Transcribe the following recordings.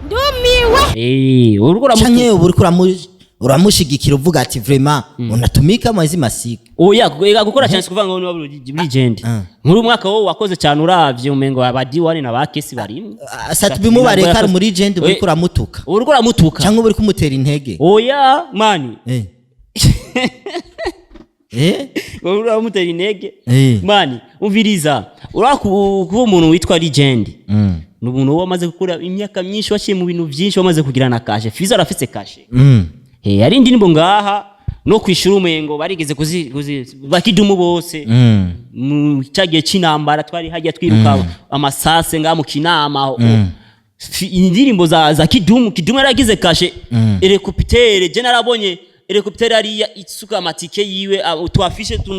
ndumiwe uriko canke uriko uramushigikira uvuga ati vraiment unatumika amazi masika oya gukora chance kuvuga ngo ni legend muri umwaka wo wakoze cyane uravye umengo abadiwani na bakesi barimo satubimu bareka muri legend uriko uramutuka canke uriko kumutera intege oya mani uramutera intege mani umviriza urakuba umuntu witwa legend n'umuntu wamaze gukora imyaka myinshi washiye mu bintu byinshi wamaze kugira na kashe Fizo arafite kashe ari indirimbo ngaha no kwishura umengo barigeze bakidumu bose mu cyagiye cy'intambara twari hajya twiruka amasase ngaha mu kinama indirimbo za kidumu yaragize kashe helicopter je narabonye helicopter ari isuka amatike yiwe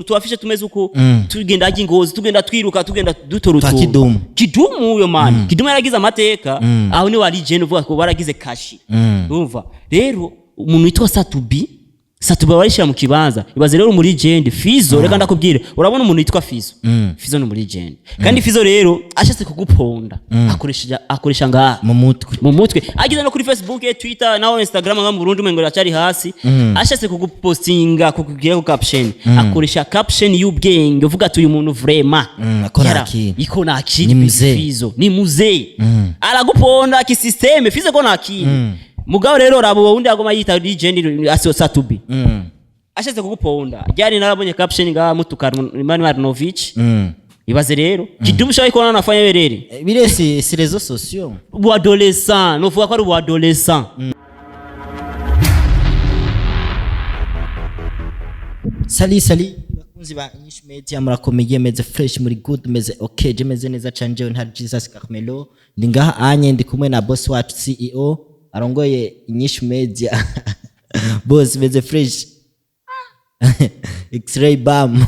tuafishe tumeze uko tugenda ingozi tugenda twiruka tugenda dutoruto kidumu uyo man kidumu yaragize amateka aho ni wari je uvuga ko baragize kashi urumva rero umuntu witwa Satubi warishira mu kibanza ibaze rero muri legend Fizo reka ndakubwire urabona umuntu witwa Fizo no muri legend kandi Fizo rero ashatse kuguponda akoresha nga mu mutwe agize no kuri Facebook Twitter na Instagram nga mu Burundi umengo racari hasi ashatse kugupostinga kukugira caption akoresha caption y'ubwenge uvuga ati uyu muntu vraiment iko nakiri Fizo ni muzee araguponda ki system Fizo ko nakiri mugabo rero rabo wundi agoma yita legend asio Satubi ashatse kuguponda ryari narabonye caption nga mutukana Imani Marnovic ibaze rero kidumusha iko nafanya berere birese si réseaux sociaux bu adolescent no vuga ko ari bu adolescent sali bakunzi ba INYISHU media murakomeye meze fresh muri good meze okay je meze neza canje nta Jesus Carmelo ndi ngaha anye ndi kumwe na boss wacu CEO arongoye INYISHU media boss meze fresh X-ray bam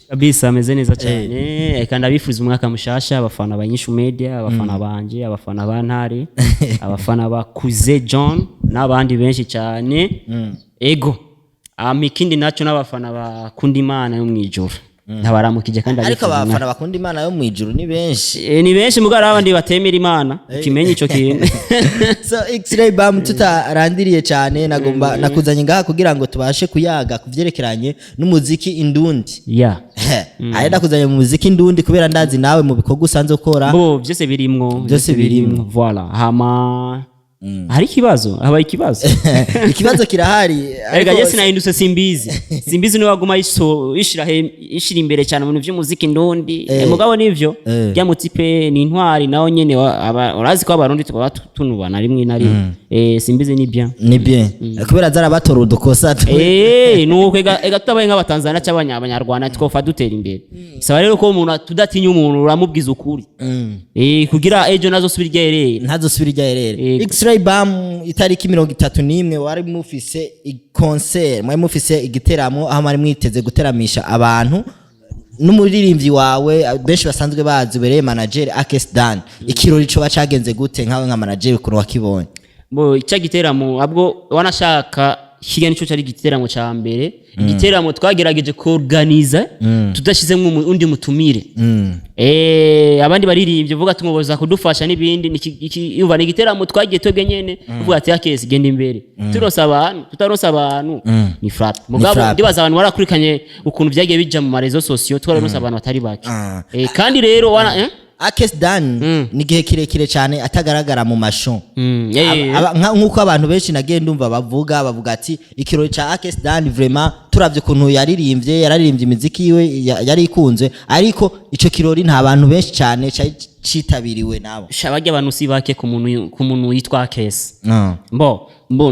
kabisa meze neza cyane kandi abifuza umwaka mushasha abafana ba INYISHU media abafana banje abafana ba Ntare abafana ba Kuze John n'abandi benshi cyane ego amikindi naco n'abafana bakunda Imana yo mwijuru ntabaramukije kandi ariko abafana bakunda Imana yo mwijuru ni benshi ni benshi mugara abandi batemera Imana ukimenye ico kintu so X-ray bam tutarandiriye cyane nagomba nakuzanye ngaha kugira ngo tubashe kuyaga kuvyerekeranye n'umuziki indundi aye nakuzanye mu muziki indundi kubera ndazi nawe mu bikorwa usanze ukora byose birimwo voilà hama hari ikibazo kirahari erega yesi nahindutse simbizi ni waguma ishira imbere cyane mu bintu by'umuziki ndundi mugabo nivyo byamutipe ni intwari naho nyene urazi ko abarundi tukaba tunubana rimwe na rimwe simbizi ni bien kubera zarabatora udukosa nuko ega tutabaye nk'abatanzania cy'abanyarwanda twofa dutera imbere saba rero ko umuntu tudatinya umuntu uramubwiza ukuri kugira ejo nazosubira iryaherere X-ray bam itariki 31 wari mufise concert mwari mufise igiteramo aho mwari mwiteze guteramisha abantu n'umuririmbyi wawe benshi basanzwe bazi bereye manager Akesdan ikirori cyo bacagenze gute nkawe nka manager kuno wakibonye icya giteramo abwo wanashaka kiga nico cyari giteramo ca mbere igiteramo twagerageje ko organize tudashizemo undi mutumire abandi baririmbye vuga tumuboza kudufasha nibindi yuva ni giteramo twagiye twebwe nyene uvuga ati yakesi genda imbere tutarosa abantu ni frat mugabo ndibaza abantu warakurikanye ukuntu byagiye bija mu marezo sociaux twararosa abantu batari bake kandi rero wana Akesdan ni gihe kirekire cyane atagaragara mu masho nkuko abantu benshi nagiye ndumva bavuga ati ikirori ca Akesdan vraiment turavye kuntu yararirimbye imiziki yiwe yari ikunze ariko ico kirori nta bantu benshi cyane citabiriwe nabo shabajya abantu sibake ku muntu yitwa Akes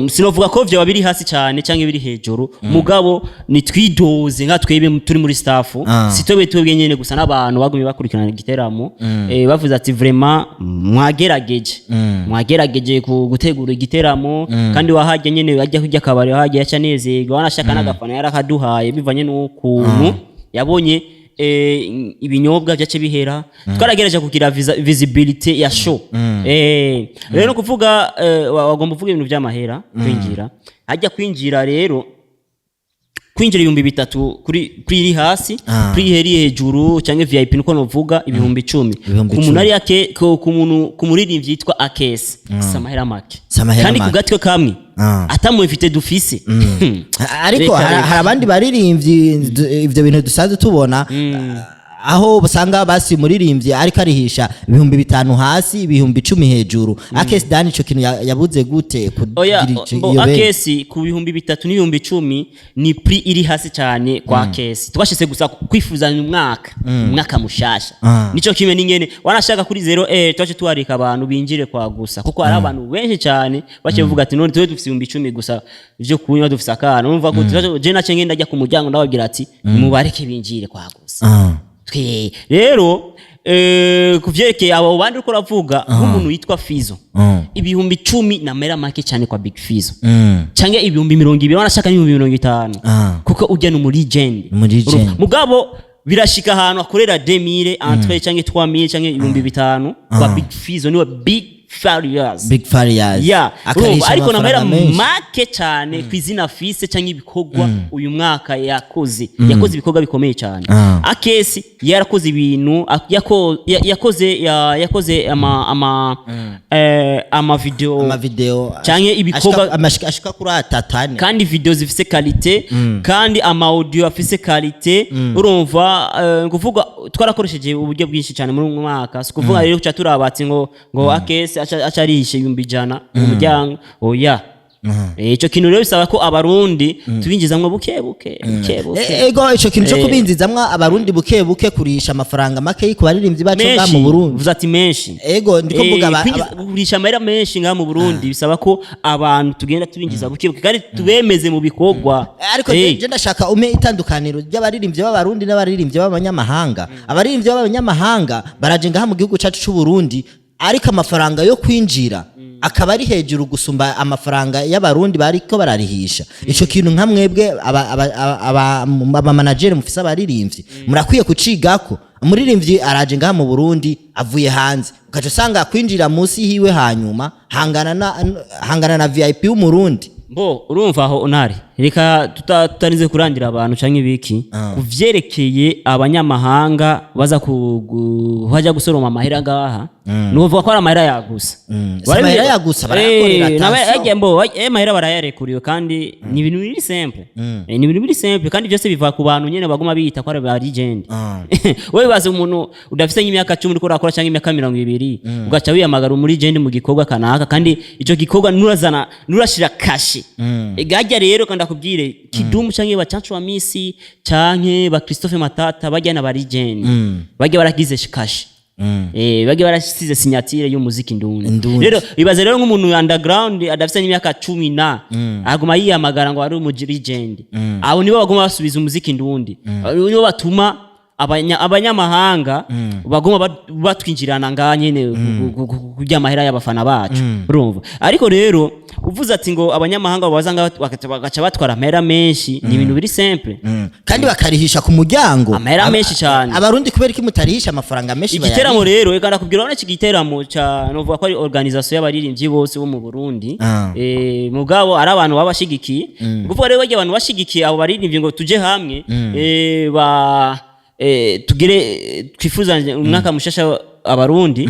sinovuga ko vyo babiri hasi cyane cyangwa biri hejuru mugabo ni twidoze nka twebe turi muri staff sitobe twebwe nyene gusa n'abantu bagumye bakurikirana igiteramo bavuze ati vraiment mwagerageje gutegura igiteramo kandi wahajya nyene ajya kujya kabari wahajya yacanezerwa wanashaka n'agafana yarakaduhaye bivanye n'ukuntu yabonye ibinyobwa byace bihera twaragereje kugira visibility ya show rero no kuvuga wagomba kuvuga ibintu by'amahera kwinjira hajya kwinjira rero kwinjira 3,000 kuri iri hasi kuri heri hejuru cyangwa VIP nuko novuga 10,000 ku muntu ari yake ku muntu ku muririmbyi yitwa Akesi samahera make kandi ku gatwe kamwe atamufite dufise ariko hari abandi baririmbyi ivyo bintu dusaze tubona aho basanga basi muririmbyi ariko arihisha 5,000 hasi 10,000 hejuru Akesi dani ico kintu yabuze gute kugira ico Akesi ku 3,000 n'10,000 ni pri iri hasi cyane kwa Akesi twashise gusa kwifuzanya umwaka mushasha nico kimwe n'ingene wanashaka kuri 0 twaje tuharika abantu binjire kwa gusa kuko hari abantu benshi cyane bace bavuga ati none twe dufise 10,000 gusa ivyo kunywa dufise akana numva ko je nace ngenda ajya ku muryango ndababwira ati mubareke binjire kwa gusa rero kuvyerekeye abo bandi uko ravuga nk'umuntu yitwa Fizo 10,000 na mera make cyane kwa Big Fizo cyangwa 20,000 wanashaka 50,000 kuko ujya no muri legend mugabo birashika ahantu akorera 2,000 entre cyangwa 3,000 cyangwa 5,000 kwa Big Fizo niwe Big Farias ariko na mera make cyane kwizina fise cyangwa ibikorwa uyu mwaka yakoze ibikorwa bikomeye cyane Akesi yarakoze ibintu yakoze ama video cyangwa ibikorwa ashika kuri atatane kandi video zifise qualité kandi ama audio afise qualité urumva kuvuga twarakoresheje uburyo bwinshi cyane muri mwaka sikuvuga rero cyo turabatse ngo Akesi acarishe 100 mu muryango oya ico kintu rero bisaba ko abarundi tubinjizamwe buke ego ico kintu cyo kubinjizamwe abarundi buke kurisha amafaranga make ku baririmbyi bacu nga mu Burundi vuza ati menshi ego ndiko mvuga kurisha amahera menshi nga mu Burundi bisaba ko abantu tugenda tubinjiza buke kandi tubemeze mu bikorwa ariko je ndashaka ume itandukaniro ry'abaririmbyi b'abarundi n'abaririmbyi b'abanyamahanga abaririmbyi b'abanyamahanga baraje ngaha mu gihugu cyacu c'u Burundi ariko amafaranga yo kwinjira akaba ari hejuru gusumba amafaranga y'abarundi bariko bararihisha ico kintu nka mwebwe aba manager mufise abaririmbyi murakwiye kucigako umuririmbyi araje ngaha mu Burundi avuye hanze ukaje usanga kwinjira munsi hiwe hanyuma hangana na VIP w'umurundi urumva aho onari reka tutanize kurangira abantu canke ibiki kuvyerekeye abanyamahanga baza kuhaja gusoroma amahera ngaha nuvuga ko ari amahera yagusa amahera yagusa barakorera amahera barayarekuriwe kandi ni ibintu biri simple kandi byose biva ku bantu nyene baguma biyita ko ari ba legend wewe baze umuntu udafise nk'imyaka 10 uriko urakora canke imyaka 20 ugaca wiyamagara muri legend mu gikorwa kanaka kandi ico gikorwa nurashira kashi igajya rero kandi akubwire Kidumu canke bacancu wa Misi canke ba Christophe Matata bajya na ba legend bajya baragize kashi bajya barasize signature y'umuziki ndundi rero ibaze rero nk'umuntu underground adafise n'imyaka 10 na aguma yiyamagara ngo ari mu legend abo nibo baguma basubiza umuziki ndundi nibo batuma abanyamahanga bagoma batwinjirana nganyene kujya amahera y'abafana bacu urumva ariko rero uvuze ati ngo abanyamahanga bazanga bagaca batwara amahera menshi ni ibintu biri simple kandi bakarihisha ku muryango amahera menshi cyane abarundi kubera iki mutarihisha amafaranga menshi bayari igiteramo rero eka ndakubwira iki giteramo ca novuga ko ari organisation y'abaririmbyi bose bo mu Burundi mugabo ari abantu babashigikiye kuvuga rero bagiye abantu bashigikiye abo baririmbyi ngo tuje hamwe tugire twifuza umwaka mushasha abarundi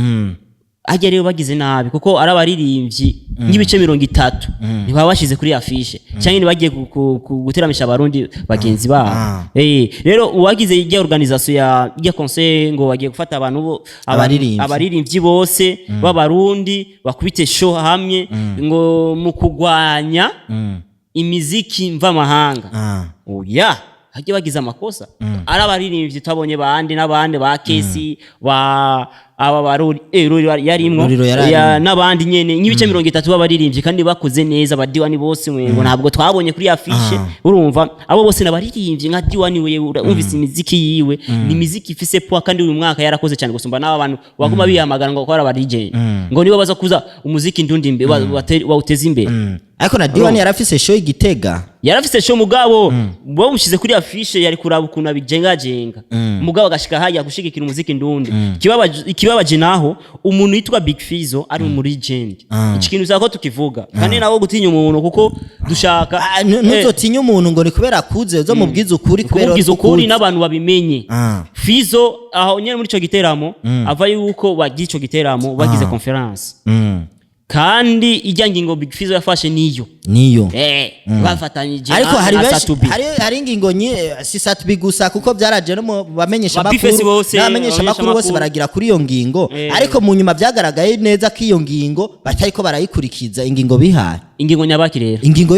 ajya rero bagize nabi kuko ari abaririmbyi nk'ibice 30 ntibaba bashize kuri afishe cyangwa ni bagiye guteramisha abarundi bagenzi babo rero uwagize ijya organisation ya conseil ngo bagiye gufata abantu abaririmbyi bose b'abarundi bakubite show hamwe ngo mu kugwanya imiziki mva mahanga oya hagiye bagize amakosa ari abaririmbyi tabonye bandi n'abandi ba Kesi aba baruri yarimwo n'abandi nyene nk'ibice 30 b'abaririmbyi kandi bakoze neza badiwani bose ngo ntabwo twabonye kuri afishe urumva abo bose n'abaririmbyi nka diwani we umvise imiziki yiwe ni imiziki ifise poa kandi uyu mwaka yarakoze cyane gusumba n'abantu baguma biyamagana ngo ko ari abaririmbyi ngo nibo baza kuza umuziki ndundi imbe bawuteza imbere ariko na diwani yarafise show igitega yarafise show mugabo bo mushize kuri afishe yari kuraba ukuntu abijengajenga mugabo agashika hajya gushigikira umuziki ndundi ikibabaje naho umuntu yitwa Big Fizzo ari muri legend iki kintu zako tukivuga kandi nawo gutinya umuntu kuko dushaka nuzotinya umuntu ngo ni kubera kuze zo mubwiza ukuri kubera ukuri n'abantu babimenye Fizzo aho nyene muri ico giteramo ava yuko bagiye ico giteramo bagize conference kandi ijya ngingo Big Fizzo yafashe niyo bafatanyije ariko hari ingingo si Satubi gusa kuko byaraje no bamenyesha makuru n'abamenyesha makuru bose baragira kuri iyo ngingo ariko mu nyuma byagaragaye neza ko iyo ngingo batariko barayikurikiza ingingo bihaye ingingo nyabaki rero ingingo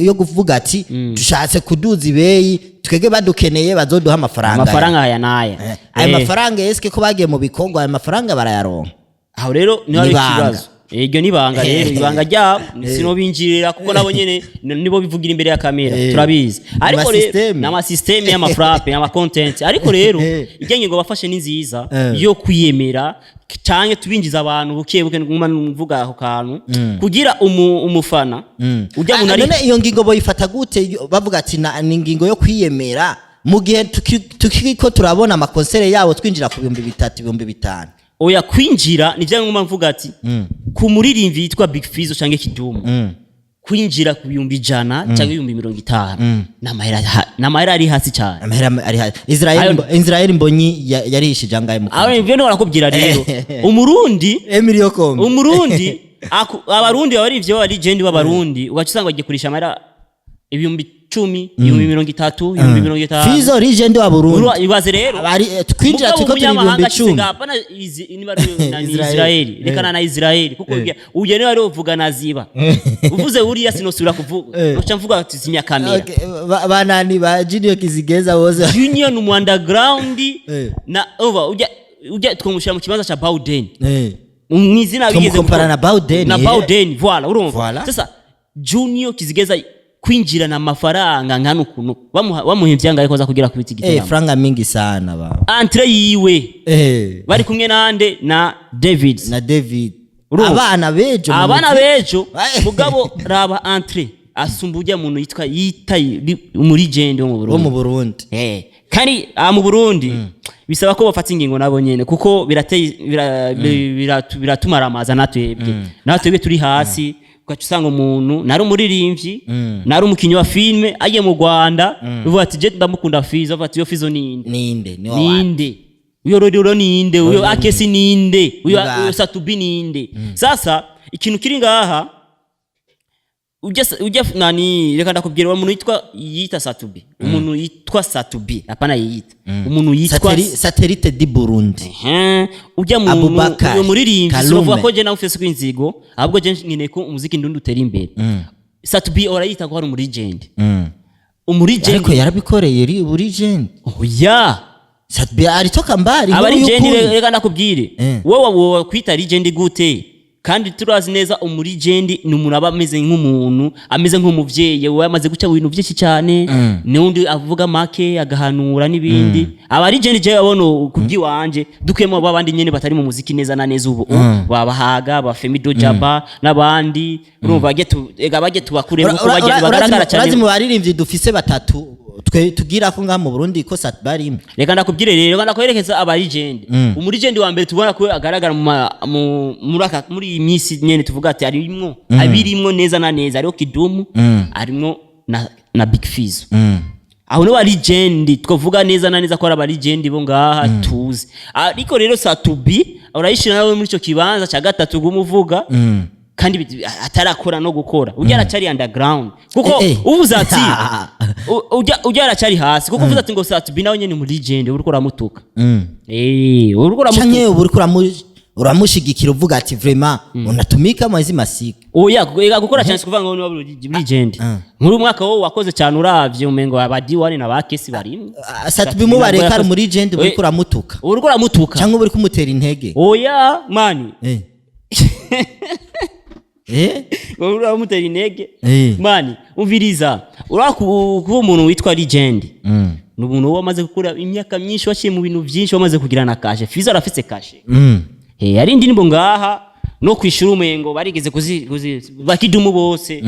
yo kuvuga ati dushatse kuduza ibeyi twege badukeneye bazoduha amafaranga aya naya ayo mafaranga yeske ko bagiye mu bikongo ayo mafaranga barayaronka aho rero ni hari ikibazo iryo nibanga rero ibanga ryabo sino binjirira kuko nabo nyene nibo bivugira imbere ya kamera turabizi ariko rero nama system ya mafrappe ya content ariko rero ijyanye ngo bafashe ni nziza yo kwiyemera canke tubinjiza abantu buke nguma mvuga aho kantu kugira umufana ujya mu nari iyo ngingo boyifata gute bavuga ati ni ngingo yo kwiyemera mu gihe tukiko turabona amakonsere yabo twinjira ku 3,000 5,000 oya kwinjira nivyo nguma mvuga ati ku muririmvi yitwa Big Fizzo canke Kidumu kwinjira ku 100 canke 50 n'amahera ari hasi cyane amahera ari hasi Israel Mbonyi yarishije angaye mu aho ivyo no barakubwira rero umurundi Emilio Kombe umurundi abarundi bari ivyo bari legend b'abarundi ugacusanga bagiye kurisha amahera 10,000 30,000 Fizzo legend wa Burundi ibaze rero twinjira tuko turi 10,000 hapana Israeli rekana na Israeli kuko uje ne wari uvuga naziba uvuze uriya sinosubira kuvuga uca mvuga ati zinya kamera banani ba Junior Kizigeza bose Junior mu underground na over ujya twomushira mu kibanza cha Bauden mwizina bigeze compara na Bauden voilà urumva sasa Junior Kizigeza kwinjira na mafaranga ngano kuno bamuhimvye ngaye koza kugira kubita igitamo franga mingi sana ba entre yiwe bari kumwe nande na David abana bejo mugabo raba entre asumbuja muntu yitwa muri legend wo mu Burundi kandi mu Burundi bisaba ko bafata ingingo nabo nyene kuko biratuma ramaza natwebwe turi hasi ukacusanga umuntu nari umuririmvyi nari umukinyi wa filme agiye mu Rwanda uvuga ati je ndamukunda Fizzo avuga ati yo Fizzo ninde uyo rero ninde uyo akesi ninde uyo Satubi ninde sasa ikintu kiri ngaha ujya nani reka ndakubwira umuntu yitwa Satubi umuntu yitwa Satubi apana yita umuntu yitwa satellite di Burundi ujya uyo muririmvyi sovuga ko je na ufese kwinzigo ahubwo je nkine ko umuziki ndundi utera imbere Satubi ora yita ko ari muri legend ariko yarabikoreye uri legend oya Satubi ari toka mbari aba legend reka ndakubwire wowe kwita legend gute kandi turazi neza umurigendi ni umuntu aba ameze nk'umuntu ameze nk'umuvyeyi we amaze guca ibintu byinshi cyane n'undi avuga make agahanura n'ibindi abarigendi je babona kubyi wanje dukemo abandi nyene batari mu muziki neza na neza ubu babahaga ba Femido Jaba n'abandi urumva bagiye tubakure kuko bagaragara cyane urazi mu baririmbyi dufise batatu twe tugira ko nga mu Burundi ko Satbari reka ndakubwire rero ndakwerekeza abarigendi umurigendi wa mbere tubona ko agaragara muri imisi nyene tuvuga ati abirimwo neza na neza ariho Kidumu arimwo na Big Fizzo aho no legend twovuga neza na neza ko ari legend bo ngaha tuzi ariko rero Satubi urayishira nawe muri cyo kibanza ca gatatu gumuvuga kandi atarakora no gukora ujya aracari underground kuko uvuze ati ujya aracari hasi kuko uvuze ati ngo Satubi nawe nyene mu legend uriko uramutuka uriko uramutuka uramushigikira uvuga ati vraiment unatumika amazi masika oya gukora cyane kuvuga ngo ni legend muri umwaka wo wakoze cyane uravye umengo abadiwani na bakesi barimo Satubi mu bareka muri legend uriko uramutuka cyangwa uri kumutera intege oya mani uramutera intege mani umviriza urakuba umuntu witwa legend n'umuntu wamaze gukura imyaka myinshi washiye mu bintu byinshi wamaze kugira na kashe Fizzo arafise kashe ari indirimbo ngaha no kwishura umengo barigeze bakidumu bose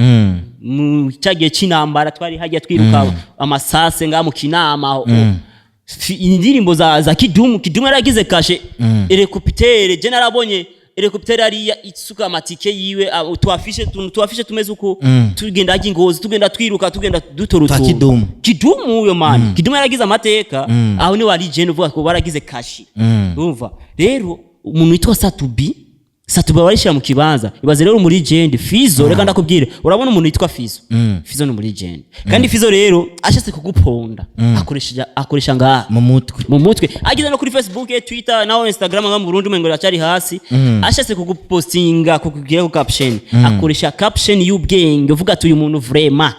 mu cyagiye cy'intambara twari hajya twiruka amasase nga mu kinama indirimbo za Kidumu yaragize kashe helicopter je narabonye helicopter ari isuka amatike yiwe tuafishe tumeze uko tugenda Ngozi tugenda twiruka tugenda dutoruto Kidumu uyo man Kidumu yaragize amateka aho ni wari je uvuga ko baragize kashi urumva rero umuntu witwa Satubi warishira mu kibanza ibaze rero muri Legend Fizo reka ndakubwire urabona umuntu witwa Fizo no muri Legend kandi Fizo rero ashatse kuguponda akoresha nga mu mutwe agize no kuri Facebook Twitter na Instagram nga mu Burundi umengo racari hasi ashatse kugupostinga kukugira caption akoresha caption y'ubwenge uvuga ati uyu muntu vraiment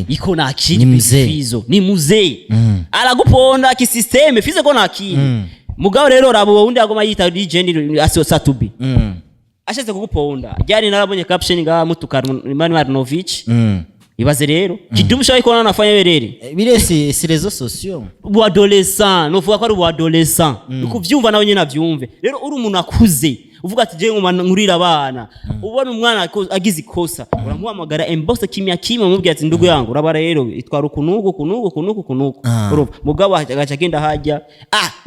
iko nakiri Fizo ni muzee araguponda ki system Fizo ko nakiri mugabo rero rabo wundi agoma yita Legend asio Satubi ashatse kuguponda ryari narabonye caption nga mutukana Imani Marnovic ibaze rero Kidumu shaye ko nafanya berere birese si réseaux sociaux bu adolescent no vuga ko ari bu adolescent ukuvyumva nawe nyene avyumve rero uri umuntu akuze uvuga ati je nkurira abana ubona umwana agize ikosa uramuhamagara inbox kimya mubwira ati ndugu yangu urabara rero itwara kunuko mugabo agaca agenda hajya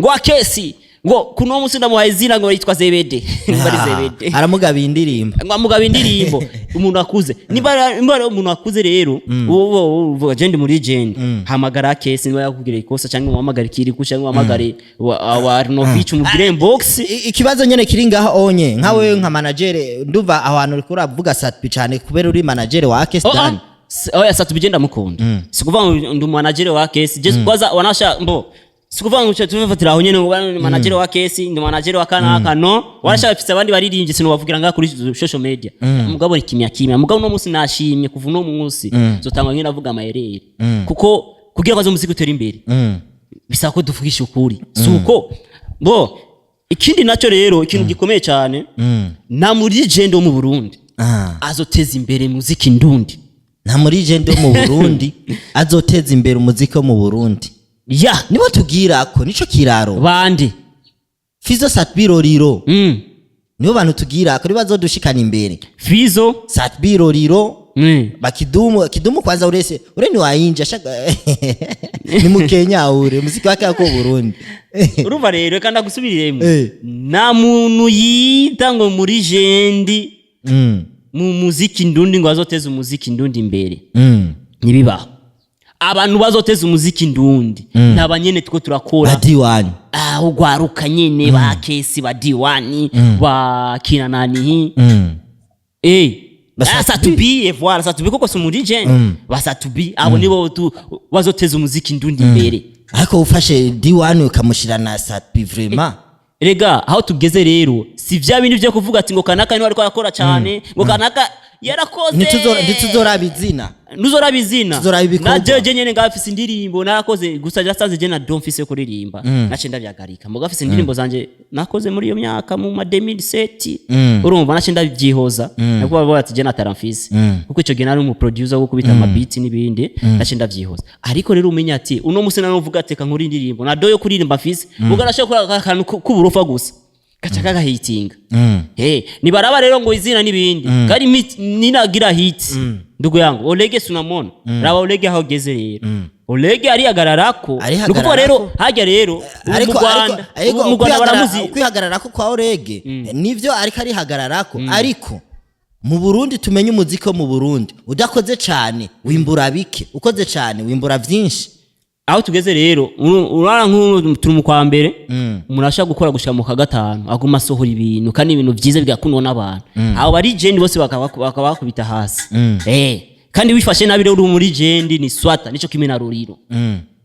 ngo akesi ngo kuno musi ndamuhaye izina ngo yitwa Zebede bari Zebede aramugaba indirimbo umuntu akuze niba umuntu akuze rero uvuga je ndi muri Legend hamagara akesi niba yakubwira ikosa cyangwa uhamagara kiri kusha uhamagare wa Novic umugire inbox ikibazo nyene kiri ngaha onye nkawe nka manager nduva abantu uri kuravuga Satubi cyane kubera uri manager wa Akestan oya Satubi genda mukunda sikuvuga ndu manager wa Akesi je kwaza wanasha sikuvuga ngo tuvefatira aho nyene ngo manager wa Kesi ndi manager wa kanaka no warashafitse abandi baririmbye sino bavugira nga kuri social media mugabo ni kimya mugabo no musi nashimye kuva no munsi zotangwa ngene avuga amayerere kuko kugira kwazo muziki utera imbere bisaba ko duvugisha ukuri suko ikindi naco rero ikintu gikomeye cyane na muri Legend mu Burundi azoteza imbere muziki ndundi na muri Legend mu Burundi azoteza imbere umuziki mu Burundi nibo tugira ko nico kiraro bandi Fizo Satubi Roriro nibo bantu tugira ko bazodushikana imbere Fizo Satubi Roriro Kidumu kwanza urese ureni wainja shaka ni mukenya ure muziki wake ko Burundi urumva rero kandi agusubiriyemo na muntu yita ngo muri Legend mu muziki ndundi ngo azoteza umuziki ndundi imbere nibibaho abantu bazoteza umuziki ndundi nabanyene tuko turakora badiwani ugwaruka nyene ba Kesi badiwani ba kinanani Satubi voilà Satubi koko muri Legend Satubi abo nibo bazoteza umuziki ndundi imbere ariko ufashe diwani ukamushira na Satubi vraiment rega aho tugeze rero si vya bindi byo kuvuga ati ngo kanaka ni ariko akora cyane ngo kanaka yarakoze ntituzorabizina na jeje nyene ngafise indirimbo narakoze gusa jasaze je na domfise kuririmba nace ndavyagarika muga afise indirimbo zanje nakoze muri iyo myaka mu 2007 urumva nace ndavyihoza nako baba ati je na taramfise kuko ico gena ari mu producer wo kubita amabiti nibindi nace ndavyihoza ariko rero umenya ati uno musi nanovuga ati kankuri indirimbo na doyo kuririmba afise muga nashaka akantu kuburofa gusa kachakaga hitinga ni baraba rero ngo izina nibindi kari ninagira hit ndugu yangu Olege sunamona raba Olege aho geze rero Olege ari agararako nuko rero hajya rero mu Rwanda baramuzi kwihagararako kwa Olege nivyo ariko ari hagararako ariko mu Burundi tumenye umuziki mu Burundi udakoze cyane wimbura bike ukoze cyane wimbura vyinshi aho tugeze rero urara turi mu kwa mbere murashaka gukora gushika mu kagatanu aguma sohora ibintu kandi ibintu byiza bigakunwa n'abantu abo bari Legend bose bakabakubita hasi kandi wifashe nabi rero uri muri Legend ni swata nico kimena Roriro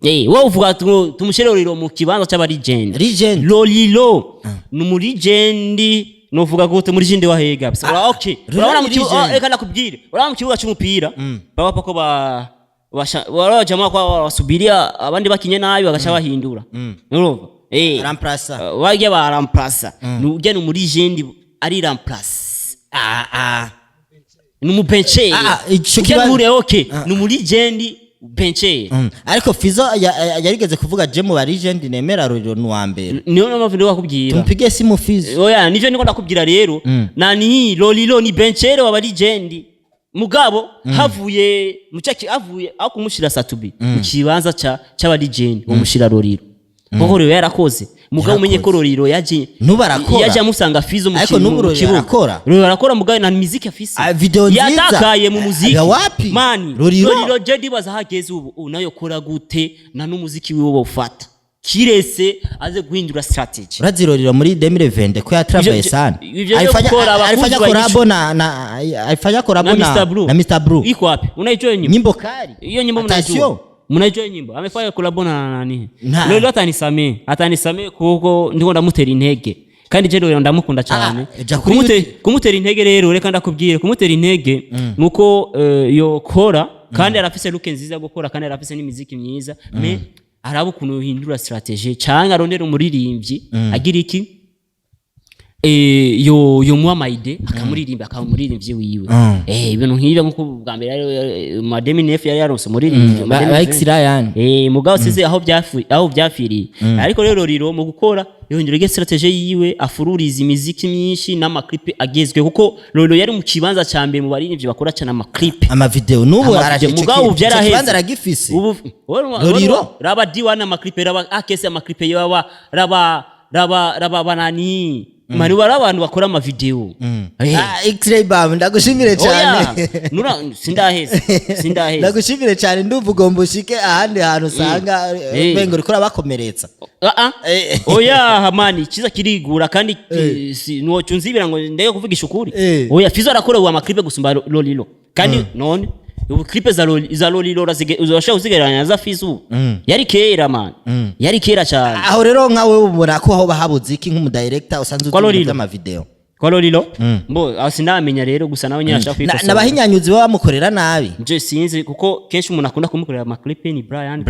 wowe uvuga tumushere Roriro mu kibanza cy'abari Legend Roriro ni muri Legend novuga ko muri Legend wahega okay urabona mu kibuga reka nakubwire urabona mu kibuga cy'umupira baba pako wala jamaa kwa wasubiria abandi bakinye nayo bagasha bahindura urumva remplacer wajya ba remplacer nujye no muri Legend ari remplace numubenche icyo muri okay no muri Legend benche ariko Fizo yarigeze kuvuga je mu ba Legend nemera Roriro nuwa mbere niyo mpamvu ndi wakubwira tumpige simu Fizo oya nivyo niko ndakubwira rero nani Roriro ni benchere wa ba Legend mugabo havuye mucaki avuye aho kumushira satubi mu kibanza cy'aba legend wo mushira Roriro kuko rero yarakoze mugabo umenye ko Roriro yaje yaje amusanga Fizo mu kibuga Roriro arakora mugabo na muziki afise video nziza yatakaye mu muziki mani Roriro je baza hageze ubu nayo kora gute na n'umuziki wiwe wofata kirese aze guhindura strategy urazirorira muri 2020 ko yatravaye sana alifanya korabo na Mr Blue iko wapi unaijua nyimbo kali hiyo nyimbo mnaijua nyimbo amefanya kolabo na nani leo atanisamee kuko ndiko ndamutera intege kandi je rero ndamukunda cyane kumutera intege rero reka ndakubwire kumutera intege nuko yo kora kandi arafise look nziza gukora kandi arafise n'imiziki myiza me araba ukuntu uhindura strategy cyangwa arondera umuririmbyi agira iki yo muha maide akamuririmba akamuririmbyi wiwe ibintu nk'ibyo nkuko bwa mbere Mademi Nef yari yaronse umuririmbyi mugabo size aho byafiriye ariko rero Riro mu gukora yongera strategy yiwe afururiza imiziki myinshi n'amaklipe agezwe kuko Riro yari mu kibanza ca mbere mu baririmbyi bakora cyane amaklipe amavideo nubu arashike mugabo byaraheze kibanza aragifise ubu Riro raba diwana amaklipe raba akese amaklipe yaba raba banani mari wara abantu bakora ama video X-ray bam ndagushimire cyane sindaheze ndagushimire cyane ndumva ugomba ushike ahandi hantu usanga bengo rikora bakomeretsa oya hamani kiza kirigura kandi nuwo nzibira ngo ndege kuvugisha ukuri oya Fizo arakora uwa maklipe gusumba Lolilo kandi none ubu clip za Lolilo uzashaka uzigeranya za Fizo yari kera man yari kera cyane aho rero nkawe ubona ko aho bahabuze iki nk'umu director usanzwe uzi ama video kwa Lolilo mbo asinamenya rero gusa nawe nyashaka kwikosa nabahinyanyuzi baba bamukorera nabi je sinzi kuko kenshi umuntu akunda kumukorera ama clip ni Brian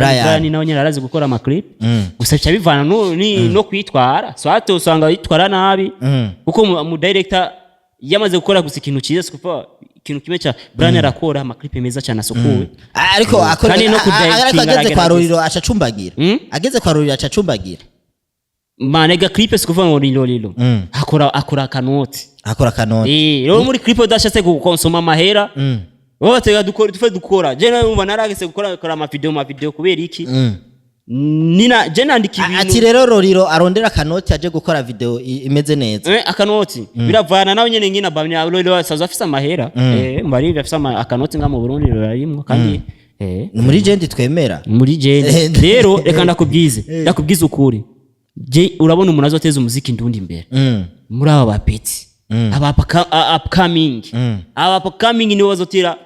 nawe nyine arazi gukora ama clip gusa bica bivana no kwitwara so hato usanga yitwara nabi kuko mu director yamaze gukora gusa ikintu cyiza kuko ikintu kimwe cha Brian arakora ama clip meza cyane asukuwe ariko ageze kwa Roriro acacumbagira ageze kwa Roriro acacumbagira manega clip sikuva ngo Lolilo akora kanoti rero muri clip udashatse gukonsoma amahera wowe dukora je nawe naragese gukora ama video kubera iki nina je nandika ibintu ati rero Roriro arondera kanoti aje gukora video imeze neza akanoti biravana nawe nyene ngina bamya Roriro saza afisa amahera mbari afisa akanoti nga mu Burundi rurarimwo kandi muri jendi twemera muri jendi rero reka ndakubwize ukuri je urabona umuntu azoteza umuziki ndundi imbere muri aba bapeti aba upcoming ni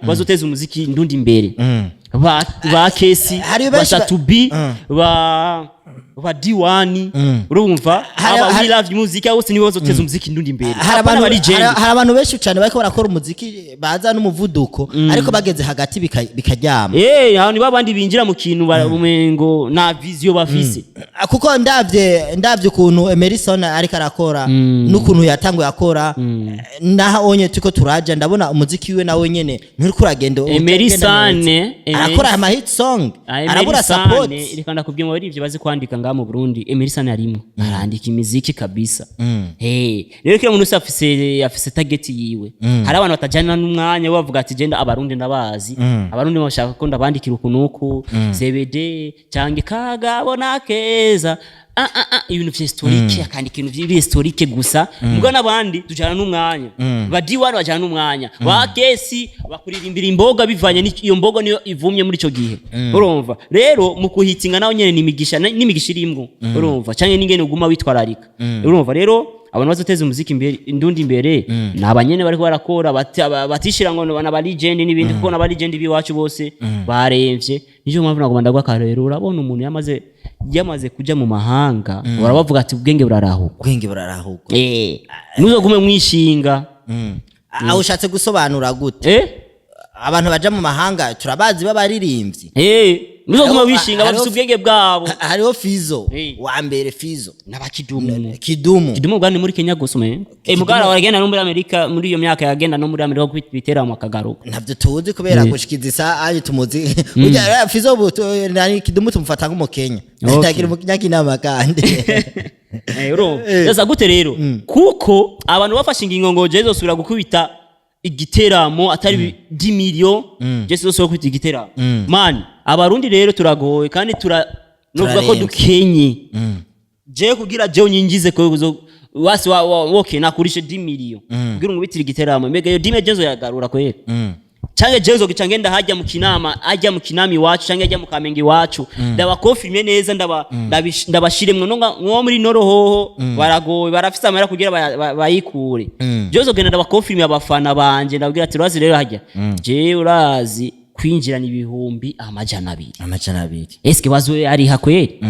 bazoteza umuziki ndundi imbere ba kesi basatubi ba diwani urumva aba we love music aho ni bazoteza umuziki ndundi imbere hari abantu benshi cyane bariko barakora umuziki baza n'umuvuduko ariko bageze hagati bikaryama aho ni babandi binjira mu kintu barumengo na vision bafise kuko ndavye ukuntu Emerson ariko arakora n'ukuntu yatanguye akora naho onye tuko turaja ndabona umuziki we nawe nyene nturi kuragenda Emerson akora ama hit song arabura support reka ndakubwiye ngo ivyo bazi kwandika mu Burundi Emerson arimo arandika imiziki kabisa rero kira umuntu afise target yiwe hari abantu batajana n'umwanya bavuga ati genda abarundi ndabazi abarundi bashaka ko ndabandikira ukunuku CBD cyangwa kagabona keza ibintu historique akandi kintu biri historique gusa mbwa nabandi tujana n'umwanya badiwari bajana n'umwanya bakesi bakuririmbira imboga bivanye n'iyo mboga niyo ivumye muri ico gihe urumva rero mu kuhitinga nawo nyene n'imigisha irimwo urumva cyane n'ingene uguma witwararika urumva rero abantu bazoteza umuziki ndundi imbere nabanyene bariko barakora batishira ngo bana legend n'ibindi kuko na legend biwacu bose baremvye niyo mpamvu nagomba rero urabona umuntu yamaze kuja mu mahanga barabavuga ati ubwenge burarahuka nuzogume mwishinga aho ushatse gusobanura gute abantu baja mu mahanga turabazi babaririmbyi nuzoguma wishinga bafite ubwenge bwabo hariho Fizo wa mbere Fizo kidumu bwani muri Kenya gusume mugara waragenda no muri Amerika muri iyo myaka yagenda no muri Amerika kwitera mu kagaruka navyo tuzi kubera gushikiza aje tumuzi ujya Fizo nani kidumu tumufata nko mu Kenya ndagira mu Kenya kinama kandi yasa gute rero kuko abantu bafashe ingingo ngo jezo subira gukubita igiteramo atari 10 million Jesse zose kwita igiteramo man abarundi rero turagoye kandi novuga ko dukenye je kugira je unyinjize ko wasi woke nakurishe 10 million kugira ngo bitire igiteramo mega yo 10 million zo yagarura kwera canke jezo gicangenda hajya mu kinama ajya mu kinami wacu canke ajya mu kamengi wacu ndabakonfirme neza ndabashiremwe nko muri norohoho baragoye barafise amara kugira bayikure jezo genda ndabakonfirme abafana banje ndabwira ati urazi rero hajya je urazi kwinjirana ibihumbi amajana 2 eske bazo ari hakweri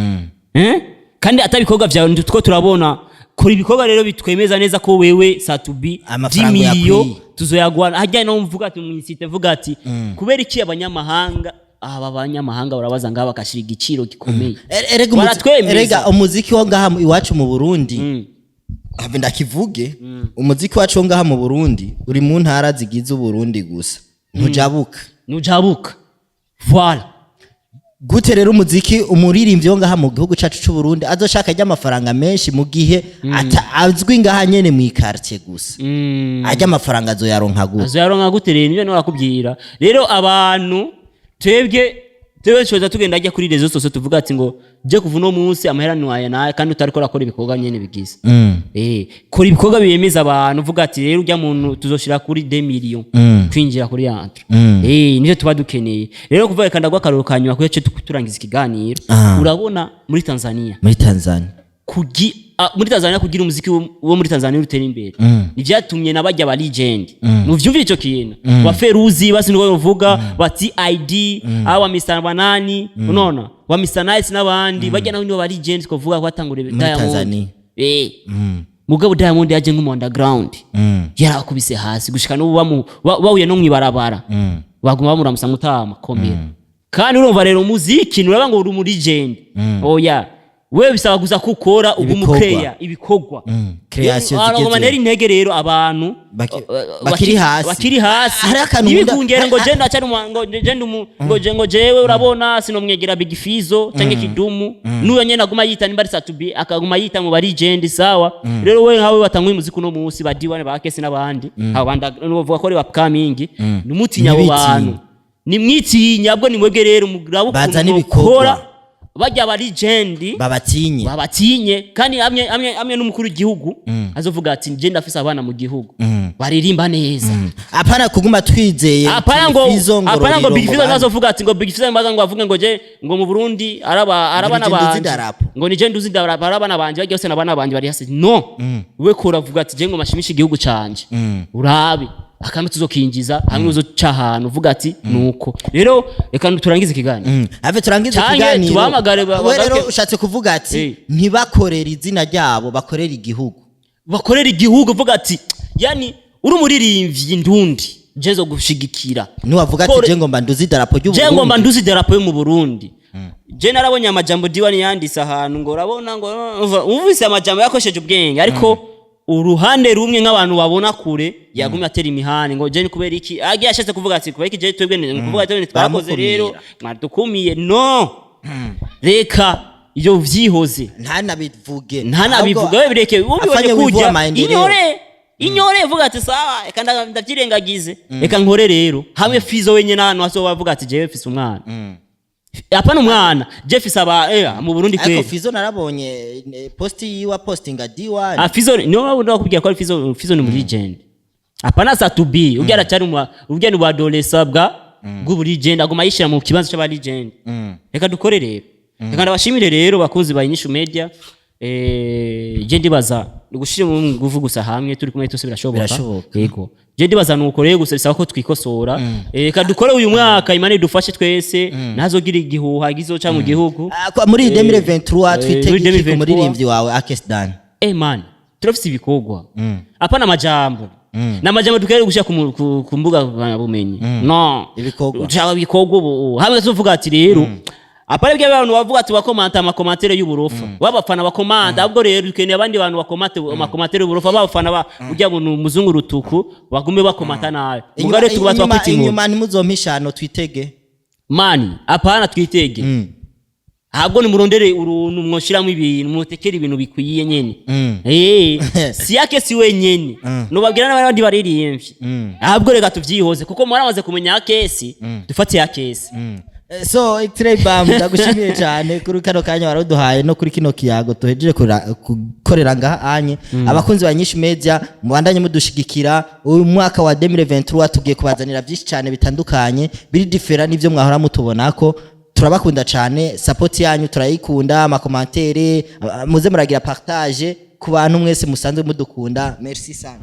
kandi atabikorwa vyawe ndutwo turabona kuri ibikorwa rero bitwemeza neza ko wewe satubi 10 million tuzoyagwana hajya no mvuga ati mwisite vuga ati kubera iki abanyamahanga abanyamahanga barabaza ngaba bakashira igiciro gikomeye erega umuziki wo ngaha iwacu mu Burundi have ndakivuge umuziki wacu wo ngaha mu Burundi uri mu ntara zigize Burundi gusa nujabuka voilà gute rero umuziki umuririmbyi wo ngaha mu gihugu cacu c'u Burundi azoshaka ajya amafaranga menshi mu gihe azwi ngaha nyene mu quartier gusa ajya amafaranga azoyaronka gute rero niyo nakubwira rero abantu twebwe shoza tugenda ajya kuri rezo sose tuvuga ati ngo je kuva no munsi amahera nwaye naye kandi utariko rakora ibikorwa nyene bigize kora ibikorwa biyemeza abantu uvuga ati rero urya muntu tuzoshira kuri 2 million kwinjira kuri yantre niyo tuba dukeneye rero kuva reka ndagwa karoro kanyuma ko yace turangiza ikiganiro urabona muri Tanzania kugira umuziki wo muri Tanzania utera imbere ivyatumye nabajya ba legend muvyumvira ico kintu wa Feruzi basi ngo bavuga bati ID awa Mr Banani unaona wa Mr Nice nabandi bajya naho ba legend ko vuga ko atangure Diamond mugabo Diamond yaje nk'umu underground yarakubise hasi gushika no bahuye no mwibarabara baguma bamuramusa mutama komera kandi urumva rero umuziki nuraba ngo uri mu legend oya wewe bisaba guza kukora ubumukeya ibikorwa creation zigeze maneri intege rero abantu bakiri hasi ibikungera ngo je ndacari ngo jewe urabona sinomwegera Big Fizo canke Kidumu nuyo nyene aguma yita nimbari satubi akaguma yita mu bari legend sawa rero wewe nkawe batangwa umuziki no munsi badiwane bakese nabandi abanda novuga ko ari upcoming numutinya abo bantu nimwitinya bwo nimwebwe rero mugirabu kubikora bajya ba legend babatinye kandi amwe n'umukuru w'igihugu azovuga ati je ndafise abana mu gihugu baririmba neza apana kuguma twizeye apana ngo Big Fizo azovuga ati ngo Big Fizo mbaga ngo avuge ngo je ngo mu Burundi arabana banje ngo ni je nduzi arabana banje bajya hose nabana banje bari hasi no we ko uravuga ati je ngo mashimisha igihugu canje urabe akantu tuzokinjiza hamwe uzoca ahantu uvuga ati nuko rero reka turangize ikiganiro ave turangize ikiganiro tubamagare rero ushatse kuvuga ati ntibakorera izina ryabo bakorera igihugu uvuga ati yani uri umuririmbyi ndundi jezo gushigikira niwavuga ati je ngomba nduzi idarapo y'u Burundi je ngomba nduzi idarapo yo mu Burundi je narabonye amajambo diwani yandisa ahantu ngo urabona ngo uvise amajambo yakosheje ubwenge ariko uruhande rumwe nk'abantu babona kure yagumye atera imihani ngo je ni kubera iki agiye ashetse kuvuga ati kubera iki je twebwe ni kuvuga ati twarakoze rero mwadukumiye no reka iyo vyihoze ntanabivuge we bireke ubibonye kujya inyore vuga ati sawa reka ndavyirengagize reka nkore rero hamwe Fizo wenye nano azobavuga ati je fise umwana apana umwana Jeff saba mu Burundi kwe ariko Fizo narabonye posti yiwa postinga D1 Fizo niyo ndakubwira ko Fizo ni mu legend apana sa to be ubyara cyari ubye ni badolesa bwa bw'ubu legend agoma yishira mu kibanzo cy'aba legend reka dukore rero reka ndabashimire rero bakunzi ba INYISHU media je ndibaza gushira mu nguvu gusa hamwe turi kumwe tose birashoboka yego je ndibaza nuko rero gusa bisaba ko twikosora reka dukore uyu mwaka Imana idufashe twese nazogira igihuha gizoca mu gihugu muri 2023 twitege muri rimvyi wawe Akesdan man turafise ibikogwa apana majambo na majambo dukere gushya ku mbuga bumenyi no ibikogwa cyaba ibikogwa ubu hamwe tuvuga ati rero apare bya abantu bavuga ati bakomanta amakomantere y'uburofa babafana bakomanda ahubwo rero dukeneye abandi bantu bakomate amakomantere y'uburofa babafana ujya mu muzungu rutuku bagume bakomanta nayo mugare tuba twakwitimu inyuma nimuzompisha no twitege mani apana twitege ahubwo nimurondere uruntu mwoshiramo ibintu mwotekera ibintu bikwiye nyene si yake si wenyene nubabwira n'abandi baririmbye ahubwo rega tuvyihoze kuko mwaramaze kumenya akesi dufate yakesi so X-Ray Bam ndagushimiye cyane kuri kano kanya waruduhaye no kuri kino kiyago tuhejeje gukorera ngaha anye abakunzi ba Nyishu Media mubandanye mudushigikira uyu mwaka wa 2023 tugiye kubazanira byinshi cyane bitandukanye biri different n'ivyo mwahora mutubonako turabakunda cyane support yanyu turayikunda ama commentaire muze muragira partage ku bantu mwese musanzwe mudukunda merci sana.